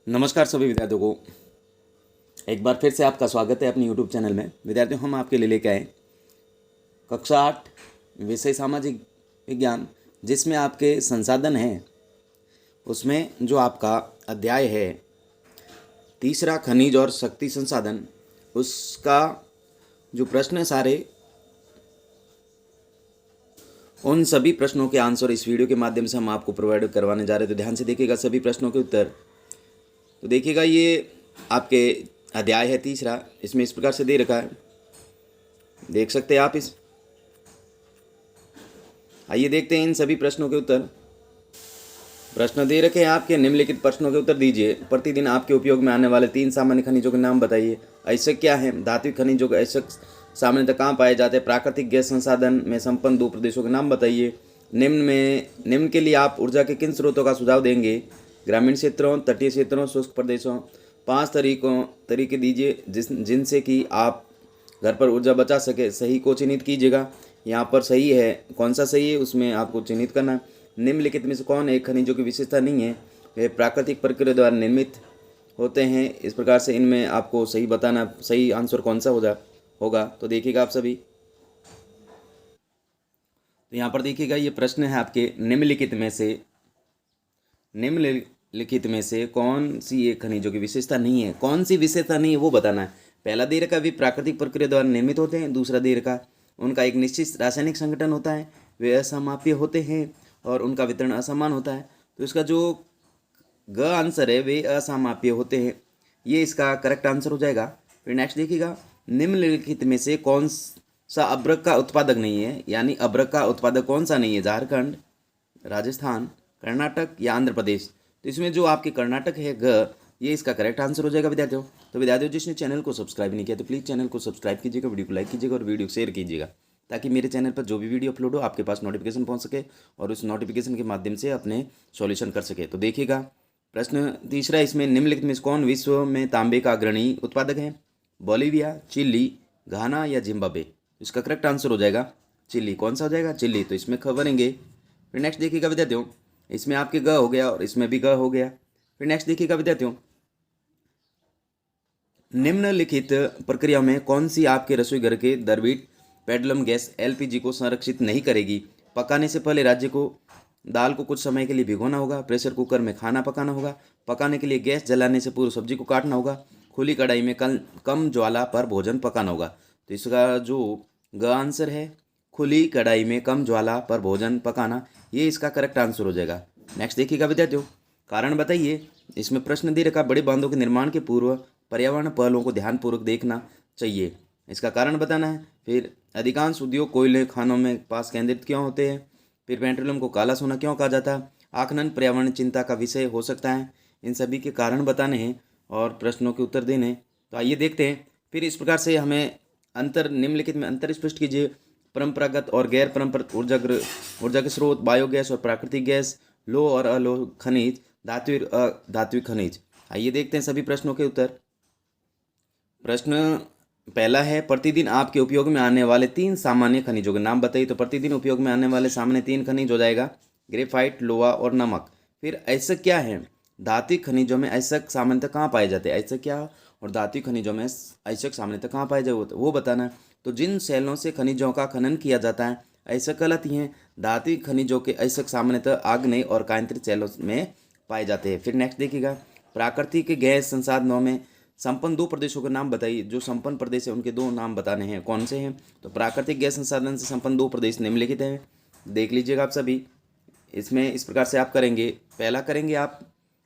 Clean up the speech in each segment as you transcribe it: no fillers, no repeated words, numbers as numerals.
नमस्कार सभी विद्यार्थियों को एक बार फिर से आपका स्वागत है अपनी यूट्यूब चैनल में। विद्यार्थियों, हम आपके लिए लेके आए कक्षा 8 विषय सामाजिक विज्ञान, जिसमें आपके संसाधन हैं। उसमें जो आपका अध्याय है तीसरा, खनिज और शक्ति संसाधन, उसका जो प्रश्न है सारे, उन सभी प्रश्नों के आंसर इस वीडियो के माध्यम से हम आपको प्रोवाइड करवाने जा रहे हैं। तो ध्यान से देखिएगा सभी प्रश्नों के उत्तर। तो देखिएगा, ये आपके अध्याय है तीसरा। इसमें इस प्रकार से दे रखा है, देख सकते हैं आप इस। आइए देखते हैं इन सभी प्रश्नों के उत्तर। प्रश्न दे रखे हैं आपके, निम्नलिखित प्रश्नों के उत्तर दीजिए। प्रतिदिन आपके उपयोग में आने वाले 3 सामान्य खनिजों के नाम बताइए। ऐसे क्या है? धात्विक खनिजों के ऐसे सामान्यतः कहाँ पाए जाते हैं? प्राकृतिक गैस संसाधन में संपन्न 2 प्रदेशों के नाम बताइए। निम्न के लिए आप ऊर्जा के किन स्रोतों का सुझाव देंगे? ग्रामीण क्षेत्रों, तटीय क्षेत्रों, शुष्क प्रदेशों। 5 तरीके दीजिए जिनसे कि आप घर पर ऊर्जा बचा सके। सही को चिन्हित कीजिएगा। यहाँ पर सही है, कौन सा सही है उसमें आपको चिन्हित करना है। निम्नलिखित में से कौन एक खनिजों की विशेषता नहीं है? वे प्राकृतिक प्रक्रिया द्वारा निर्मित होते हैं। इस प्रकार से इनमें आपको सही बताना, सही आंसर कौन सा होगा। तो देखिएगा आप सभी, तो यहाँ पर देखिएगा, ये प्रश्न है आपके, निम्नलिखित में से कौन सी एक खनिजों की विशेषता नहीं है? कौन सी विशेषता नहीं है वो बताना है। पहला दे रखा भी प्राकृतिक प्रक्रिया द्वारा निर्मित होते हैं। दूसरा दे रखा उनका एक निश्चित रासायनिक संगठन होता है, वे असमापीय होते हैं और उनका वितरण असमान होता है। तो इसका जो ग आंसर है, वे असमापीय होते हैं, ये इसका करेक्ट आंसर हो जाएगा। फिर नेक्स्ट देखिएगा, निम्नलिखित में से कौन सा अभ्रक का उत्पादक नहीं है? यानी अभ्रक का उत्पादक कौन सा नहीं है? झारखंड, राजस्थान, कर्नाटक या आंध्र प्रदेश। तो इसमें जो आपके कर्नाटक है ग, ये इसका करेक्ट आंसर हो जाएगा विद्यार्थियों। तो विद्यार्थियों, जिसने चैनल को सब्सक्राइब नहीं किया तो प्लीज़ चैनल को सब्सक्राइब कीजिएगा, वीडियो को लाइक कीजिएगा और वीडियो को शेयर कीजिएगा, ताकि मेरे चैनल पर जो भी वीडियो अपलोड हो आपके पास नोटिफिकेशन पहुंच सके और उस नोटिफिकेशन के माध्यम से अपने सॉल्यूशन कर सके। तो देखिएगा, प्रश्न तीसरा, इसमें निम्नलिखित में कौन विश्व में तांबे का अग्रणी उत्पादक है? बोलीविया, चिली, घाना या जिम्बाब्वे। इसका करेक्ट आंसर हो जाएगा चिली। कौन सा हो जाएगा? चिली। तो इसमें खबरेंगे। फिर नेक्स्ट देखिएगा विद्यार्थियों, इसमें आपके ग हो गया और इसमें भी ग हो गया। फिर नेक्स्ट देखिएगा विद्यार्थियों, निम्नलिखित प्रक्रिया में कौन सी आपके रसोई घर के दरवीट पेट्रोलियम गैस एलपीजी को संरक्षित नहीं करेगी? पकाने से पहले दाल को कुछ समय के लिए भिगोना होगा। प्रेशर कुकर में खाना पकाना होगा। पकाने के लिए गैस जलाने से पूर्व सब्जी को काटना होगा। खुली कढ़ाई में कम ज्वाला पर भोजन पकाना होगा। तो इसका जो ग आंसर है, खुली कढ़ाई में कम ज्वाला पर भोजन पकाना, ये इसका करेक्ट आंसर हो जाएगा। नेक्स्ट देखिएगा विद्यार्थियों, कारण बताइए। इसमें प्रश्न दे रखा, बड़े बांधों के निर्माण के पूर्व पर्यावरण पहलुओं को ध्यानपूर्वक देखना चाहिए। इसका कारण बताना है। फिर अधिकांश उद्योग कोयले खानों में पास केंद्रित क्यों होते हैं? फिर पेट्रोलियम को काला सोना क्यों कहा जाता है? आखनन पर्यावरण चिंता का विषय हो सकता है। इन सभी के कारण बताने हैं और प्रश्नों के उत्तर देने। तो आइए देखते हैं। फिर इस प्रकार से हमें निम्नलिखित में अंतर स्पष्ट कीजिए। परंपरागत और गैर परंपरागत ऊर्जा के स्रोत, बायोगैस और प्राकृतिक गैस, लोह और अलोह खनिज, धात्विक खनिज। आइए देखते हैं सभी प्रश्नों के उत्तर। प्रश्न पहला है, प्रतिदिन आपके उपयोग में आने वाले 3 सामान्य खनिजों के नाम बताइए। तो प्रतिदिन उपयोग में आने वाले सामान्य 3 खनिज हो जाएगा ग्रेफाइट, लोहा और नमक। फिर ऐसा क्या है? धात्विक खनिजों में ऐसा सामान्यतः कहाँ पाए जाते हैं? ऐसा क्या और धात्विक खनिजों में ऐसा सामान्यतः कहाँ पाए जाते वो बताना है। तो जिन शैलों से खनिजों का खनन किया जाता है, ऐसा कहलाती हैं धात्विक खनिजों के ऐसा सामान्यतः आग्नेय और कायांतरित शैलों में पाए जाते हैं। फिर नेक्स्ट देखिएगा, प्राकृतिक गैस संसाधनों में संपन्न 2 प्रदेशों के नाम बताइए। जो संपन्न प्रदेश है उनके 2 नाम बताने हैं, कौन से हैं? तो प्राकृतिक गैस संसाधन से संपन्न 2 प्रदेश निम्नलिखित हैं, देख लीजिएगा आप सभी। इसमें इस प्रकार से आप करेंगे। पहला करेंगे आप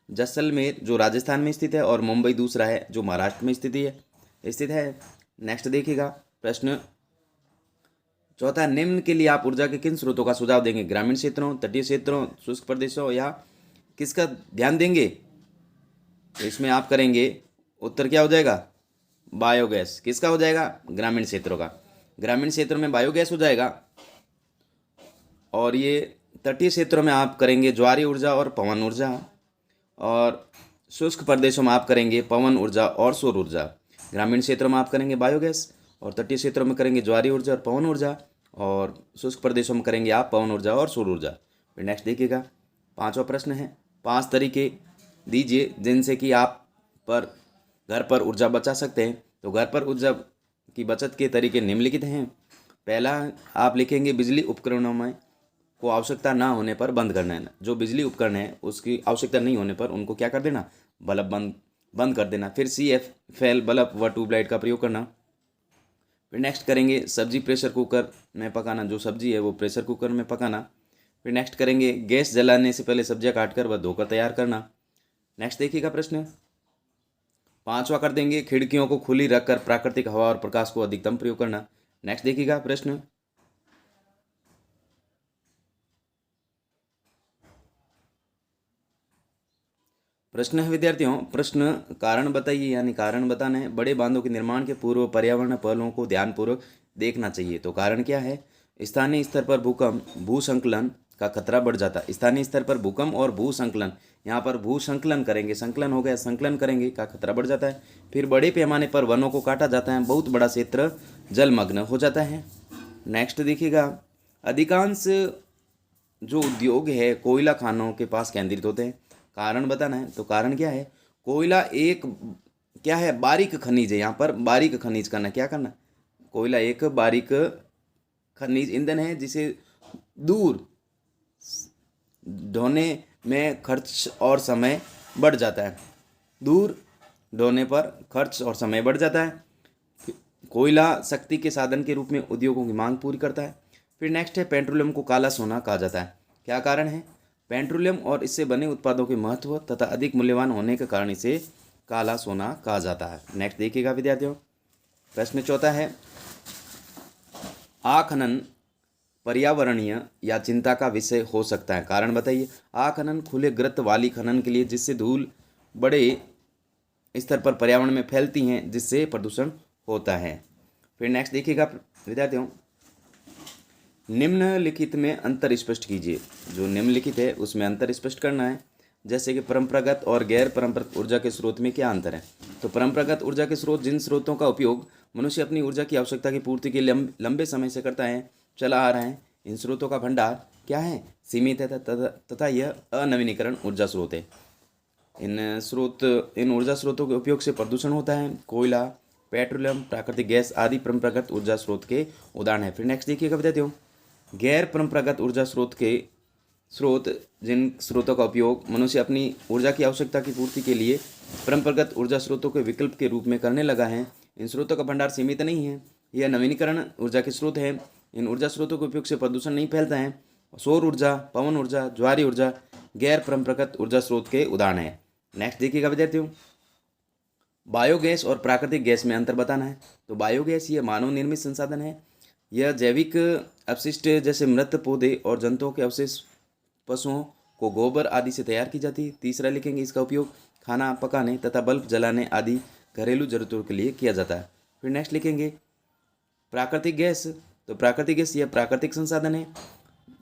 जैसलमेर, जो राजस्थान में स्थित है, और मुंबई दूसरा है, जो महाराष्ट्र में स्थित है। नेक्स्ट देखिएगा, प्रश्न चौथा, निम्न के लिए आप ऊर्जा के किन स्रोतों का सुझाव देंगे? ग्रामीण क्षेत्रों, तटीय क्षेत्रों, शुष्क प्रदेशों, या किसका ध्यान देंगे? तो इसमें आप करेंगे, उत्तर क्या हो जाएगा? बायोगैस। किसका हो जाएगा? ग्रामीण क्षेत्रों का। ग्रामीण क्षेत्रों में बायोगैस हो जाएगा। और ये तटीय क्षेत्रों में आप करेंगे ज्वारीय ऊर्जा और पवन ऊर्जा, और शुष्क प्रदेशों में आप करेंगे पवन ऊर्जा और सौर ऊर्जा। ग्रामीण क्षेत्रों में आप करेंगे बायोगैस, और तटीय क्षेत्रों में करेंगे ज्वारीय ऊर्जा और पवन ऊर्जा, और शुष्क प्रदेशों में करेंगे आप पवन ऊर्जा और सौर ऊर्जा। फिर नेक्स्ट देखिएगा, 5वां प्रश्न है, 5 तरीके दीजिए जिनसे कि आप पर घर पर ऊर्जा बचा सकते हैं। तो घर पर ऊर्जा की बचत के तरीके निम्नलिखित हैं। पहला आप लिखेंगे बिजली उपकरणों में को आवश्यकता ना होने पर बंद करना है। जो बिजली उपकरण है उसकी आवश्यकता नहीं होने पर उनको क्या कर देना, बल्ब बंद कर देना। फिर CFL बल्ब व ट्यूबलाइट का प्रयोग करना। फिर नेक्स्ट करेंगे सब्जी प्रेशर कुकर में पकाना, जो सब्जी है वो प्रेशर कुकर में पकाना। फिर नेक्स्ट करेंगे गैस जलाने से पहले सब्जियां काटकर व धोकर तैयार करना। नेक्स्ट देखिएगा प्रश्न 5वां कर देंगे खिड़कियों को खुली रखकर प्राकृतिक हवा और प्रकाश को अधिकतम प्रयोग करना। नेक्स्ट देखिएगा प्रश्न है विद्यार्थियों, प्रश्न कारण बताइए, यानी कारण बताना है। बड़े बांधों के निर्माण के पूर्व पर्यावरण पहलुओं को ध्यानपूर्वक देखना चाहिए। तो कारण क्या है, स्थानीय स्तर पर भूकंप भूसंकलन का खतरा बढ़ जाता है। स्थानीय स्तर पर भूकंप और भूसंकलन, यहाँ पर भूसंकलन करेंगे, संकलन हो गया, संकलन करेंगे का खतरा बढ़ जाता है। फिर बड़े पैमाने पर वनों को काटा जाता है, बहुत बड़ा क्षेत्र जलमग्न हो जाता है। नेक्स्ट देखिएगा अधिकांश जो उद्योग है कोयला खानों के पास केंद्रित होते हैं। कारण बताना है। तो कारण क्या है, कोयला एक क्या है, बारीक खनिज है। यहाँ पर बारीक खनिज करना, क्या करना, कोयला एक बारीक खनिज ईंधन है जिसे दूर ढोने में खर्च और समय बढ़ जाता है। दूर ढोने पर खर्च और समय बढ़ जाता है। कोयला शक्ति के साधन के रूप में उद्योगों की मांग पूरी करता है। फिर नेक्स्ट है पेट्रोलियम को काला सोना कहा जाता है। क्या कारण है, पेट्रोलियम और इससे बने उत्पादों के महत्व तथा अधिक मूल्यवान होने के कारण इसे काला सोना कहा जाता है। नेक्स्ट देखिएगा विद्यार्थियों प्रश्न 4 है आखनन पर्यावरणीय या चिंता का विषय हो सकता है। कारण बताइए। आखनन खुले गर्त वाली खनन के लिए जिससे धूल बड़े स्तर पर पर्यावरण में फैलती हैं जिससे प्रदूषण होता है। फिर नेक्स्ट देखिएगा विद्यार्थियों निम्नलिखित में अंतर स्पष्ट कीजिए। जो निम्नलिखित है उसमें अंतर स्पष्ट करना है। जैसे कि परंपरागत और गैर परंपरागत ऊर्जा के स्रोत में क्या अंतर है। तो परंपरागत ऊर्जा के स्रोत जिन स्रोतों का उपयोग मनुष्य अपनी ऊर्जा की आवश्यकता की पूर्ति के लिए लंबे समय से करता है, चला आ रहा है। इन स्रोतों का भंडार क्या है, सीमित है तथा यह अनवीनीकरण ऊर्जा स्रोत है। इन ऊर्जा स्रोतों के उपयोग से प्रदूषण होता है। कोयला, पेट्रोलियम, प्राकृतिक गैस आदि परंपरागत ऊर्जा स्रोत के उदाहरण है। फिर नेक्स्ट देखिएगा विद्यार्थियों गैर परंपरागत ऊर्जा स्रोत जिन स्रोतों का उपयोग मनुष्य अपनी ऊर्जा की आवश्यकता की पूर्ति के लिए परंपरागत ऊर्जा स्रोतों के विकल्प के रूप में करने लगा है। इन स्रोतों का भंडार सीमित नहीं है, यह नवीनीकरण ऊर्जा के स्रोत है। इन ऊर्जा स्रोतों के उपयोग से प्रदूषण नहीं फैलता है। सौर ऊर्जा, पवन ऊर्जा, ज्वारी ऊर्जा गैर परंपरागत ऊर्जा स्रोत के उदाहरण है। नेक्स्ट देखिएगा विद्यार्थियों बायोगैस और प्राकृतिक गैस में अंतर बताना है। तो बायोगैस यह मानव निर्मित संसाधन है। यह जैविक अपशिष्ट जैसे मृत पौधे और जंतुओं के अवशेष, पशुओं को गोबर आदि से तैयार की जाती है। तीसरा लिखेंगे इसका उपयोग खाना पकाने तथा बल्ब जलाने आदि घरेलू जरूरतों के लिए किया जाता है। फिर नेक्स्ट लिखेंगे प्राकृतिक गैस। तो प्राकृतिक गैस यह प्राकृतिक संसाधन है।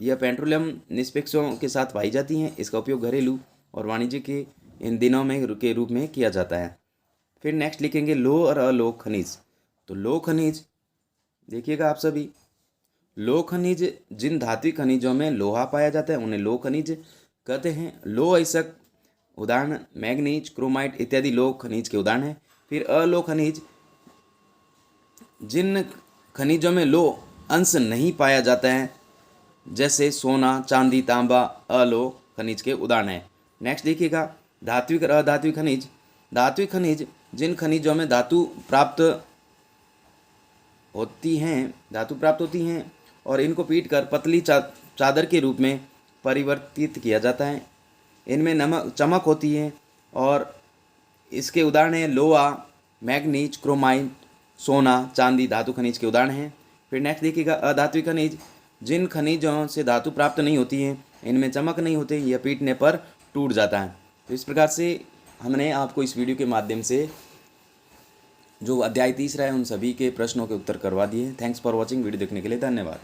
यह पेट्रोलियम निष्पक्षों के साथ पाई जाती हैं। इसका उपयोग घरेलू और वाणिज्य के इन दिनों में के रूप में किया जाता है। फिर नेक्स्ट लिखेंगे लोह और अलोह खनिज। तो लोह खनिज देखिएगा आप सभी, लोह खनिज जिन धात्विक खनिजों में लोहा पाया जाता है उन्हें लोह खनिज कहते हैं। लोह अयस्क उदाहरण मैग्नीज, क्रोमाइट इत्यादि लोह खनिज के उदाहरण हैं। फिर अलोह खनिज जिन खनिजों में लोह अंश नहीं पाया जाता है जैसे सोना, चांदी, तांबा अलोह खनिज के उदाहरण हैं। नेक्स्ट देखिएगा धात्विक और अधात्विक खनिज। धात्विक खनिज जिन खनिजों में धातु प्राप्त होती हैं और इनको पीटकर पतली चादर के रूप में परिवर्तित किया जाता है। इनमें चमक होती है और इसके उदाहरण हैं लोहा, मैग्नीज, क्रोमाइट, सोना, चांदी धातु खनिज के उदाहरण हैं। फिर नेक्स्ट देखिएगा अधात्विक खनिज जिन खनिजों से धातु प्राप्त नहीं होती हैं, इनमें चमक नहीं होती, यह पीटने पर टूट जाता है। तो इस प्रकार से हमने आपको इस वीडियो के माध्यम से जो अध्याय 3 है उन सभी के प्रश्नों के उत्तर करवा दिए। Thanks for watching. वीडियो देखने के लिए धन्यवाद।